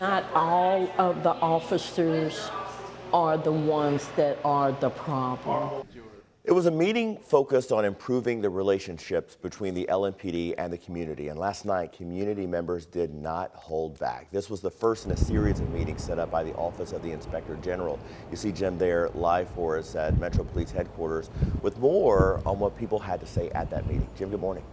Not all of the officers are the ones that are the problem. It was a meeting focused on improving the relationships between the LMPD and the community. And last night, community members did not hold back. This was the first in a series of meetings set up by the Office of the Inspector General. You see Jim there live for us at Metro Police Headquarters with more on what people had to say at that meeting. Jim, good morning.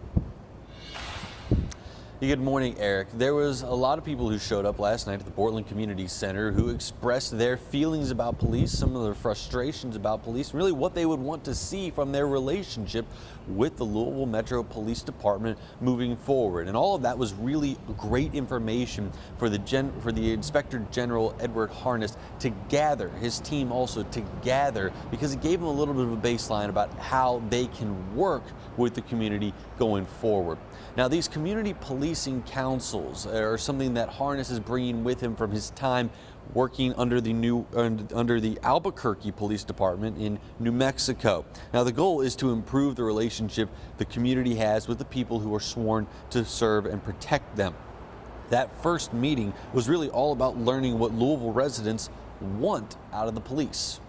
Good morning, Eric. There was a lot of people who showed up last night at the Portland Community Center who expressed their feelings about police, some of their frustrations about police, really what they would want to see from their relationship with the Louisville Metro Police Department moving forward. And all of that was really great information for the Inspector General Edward Harness to gather, his team also to gather, because it gave them a little bit of a baseline about how they can work with the community going forward. Now, these community policing councils are something that Harness is bringing with him from his time working under the Albuquerque Police Department in New Mexico. Now, the goal is to improve the relationship the community has with the people who are sworn to serve and protect them. That first meeting was really all about learning what Louisville residents want out of the police.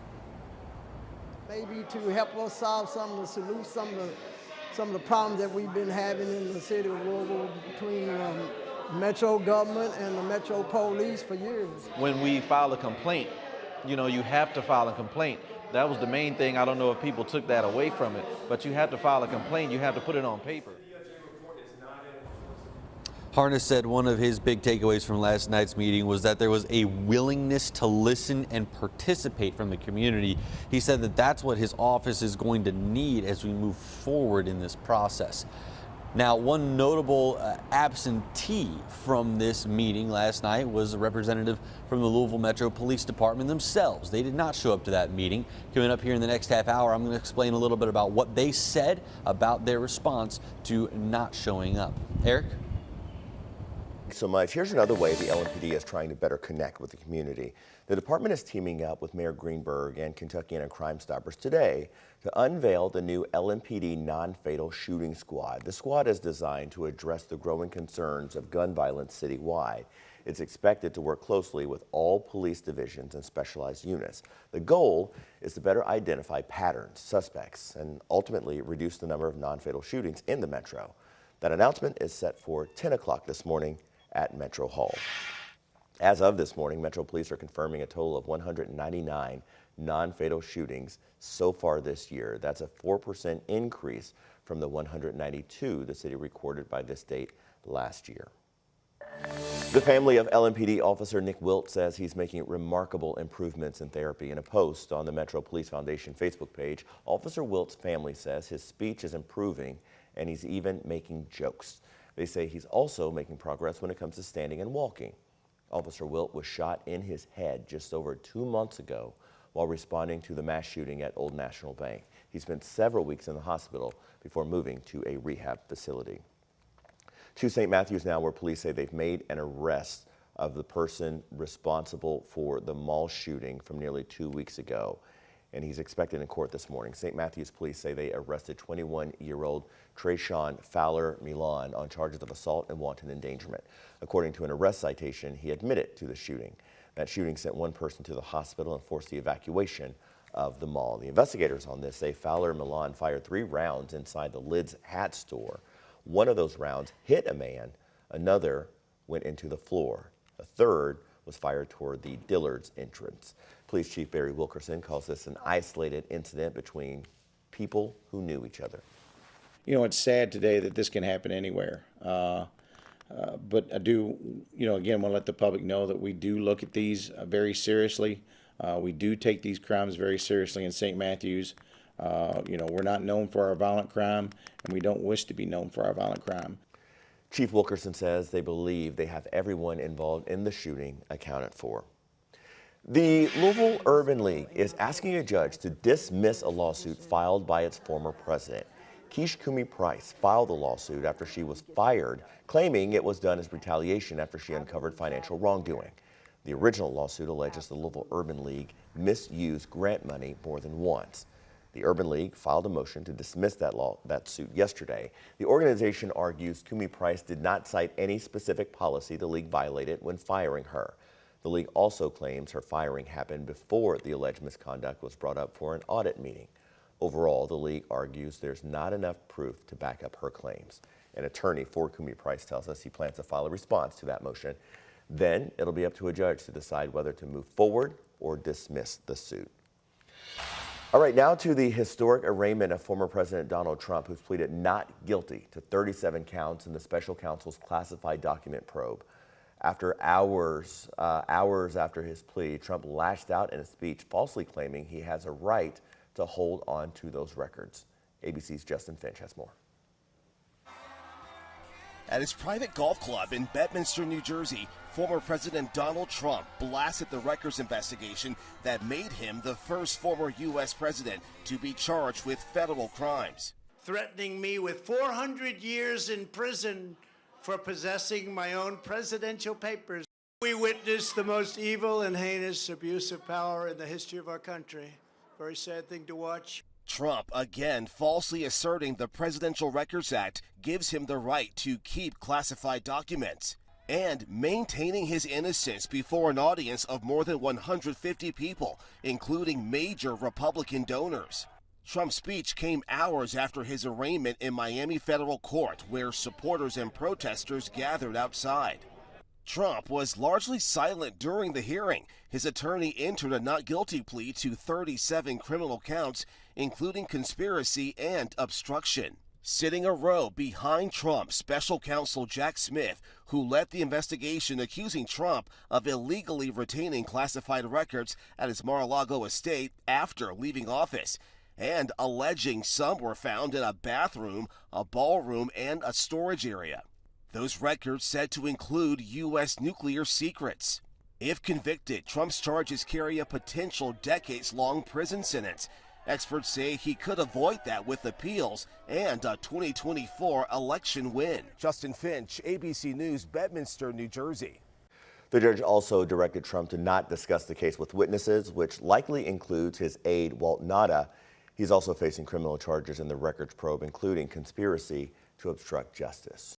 Maybe to help us solve some of the solutions, some of the problems that we've been having in the city of Louisville between Metro government and the Metro police for years. When we file a complaint, you have to file a complaint. That was the main thing. I don't know if people took that away from it, but you have to file a complaint. You have to put it on paper. Harness said one of his big takeaways from last night's meeting was that there was a willingness to listen and participate from the community. He said that that's what his office is going to need as we move forward in this process. Now, one notable absentee from this meeting last night was a representative from the Louisville Metro Police Department themselves. They did not show up to that meeting. Coming up here in the next half hour, I'm going to explain a little bit about what they said about their response to not showing up. Eric? So much. Here's another way the LMPD is trying to better connect with the community. The department is teaming up with Mayor Greenberg and Kentuckiana Crime Stoppers today to unveil the new LMPD non-fatal shooting squad. The squad is designed to address the growing concerns of gun violence citywide. It's expected to work closely with all police divisions and specialized units. The goal is to better identify patterns, suspects, and ultimately reduce the number of non-fatal shootings in the metro. That announcement is set for 10 o'clock this morning at Metro Hall. As of this morning, Metro Police are confirming a total of 199 non-fatal shootings so far this year. That's a 4% increase from the 192 the city recorded by this date last year. The family of LMPD officer Nick Wilt says he's making remarkable improvements in therapy. In a post on the Metro Police Foundation Facebook page, Officer Wilt's family says his speech is improving and he's even making jokes. They say he's also making progress when it comes to standing and walking. Officer Wilt was shot in his head just over 2 months ago while responding to the mass shooting at Old National Bank. He spent several weeks in the hospital before moving to a rehab facility. To St. Matthews now, where police say they've made an arrest of the person responsible for the mall shooting from nearly 2 weeks ago. And he's expected in court this morning. St. Matthews police say they arrested 21-year-old Trayshawn Fowler Milan on charges of assault and wanton endangerment. According to an arrest citation, he admitted to the shooting. That shooting sent one person to the hospital and forced the evacuation of the mall. The investigators on this say Fowler Milan fired 3 rounds inside the Lids hat store. One of those rounds hit a man, another went into the floor. A third was fired toward the Dillard's entrance. Police Chief Barry Wilkerson calls this an isolated incident between people who knew each other. It's sad today that this can happen anywhere. But I do, again, want to let the public know that we do look at these very seriously. We do take these crimes very seriously in St. Matthews. We're not known for our violent crime, and we don't wish to be known for our violent crime. Chief Wilkerson says they believe they have everyone involved in the shooting accounted for. The Louisville Urban League is asking a judge to dismiss a lawsuit filed by its former president. Keish Kumi Price filed the lawsuit after she was fired, claiming it was done as retaliation after she uncovered financial wrongdoing. The original lawsuit alleges the Louisville Urban League misused grant money more than once. The Urban League filed a motion to dismiss that suit yesterday. The organization argues Kumi Price did not cite any specific policy the league violated when firing her. The league also claims her firing happened before the alleged misconduct was brought up for an audit meeting. Overall, the league argues there's not enough proof to back up her claims. An attorney for Kumi Price tells us he plans to file a response to that motion. Then it'll be up to a judge to decide whether to move forward or dismiss the suit. All right, now to the historic arraignment of former President Donald Trump, who's pleaded not guilty to 37 counts in the special counsel's classified document probe. After hours after his plea, Trump lashed out in a speech, falsely claiming he has a right to hold on to those records. ABC's Justin Finch has more. At his private golf club in Bedminster, New Jersey, former President Donald Trump blasted the records investigation that made him the first former U.S. president to be charged with federal crimes. Threatening me with 400 years in prison for possessing my own presidential papers. We witnessed the most evil and heinous abuse of power in the history of our country. Very sad thing to watch. Trump again falsely asserting the Presidential Records Act gives him the right to keep classified documents and maintaining his innocence before an audience of more than 150 people, including major Republican donors. Trump's speech came hours after his arraignment in Miami federal court, where supporters and protesters gathered outside. Trump was largely silent during the hearing. His attorney entered a not guilty plea to 37 criminal counts, including conspiracy and obstruction. Sitting a row behind Trump, special counsel Jack Smith, who led the investigation accusing Trump of illegally retaining classified records at his Mar-a-Lago estate after leaving office, and alleging some were found in a bathroom, a ballroom, and a storage area. Those records said to include U.S. nuclear secrets. If convicted, Trump's charges carry a potential decades-long prison sentence. Experts say he could avoid that with appeals and a 2024 election win. Justin Finch, ABC News, Bedminster, New Jersey. The judge also directed Trump to not discuss the case with witnesses, which likely includes his aide, Walt Nauta. He's also facing criminal charges in the records probe, including conspiracy to obstruct justice.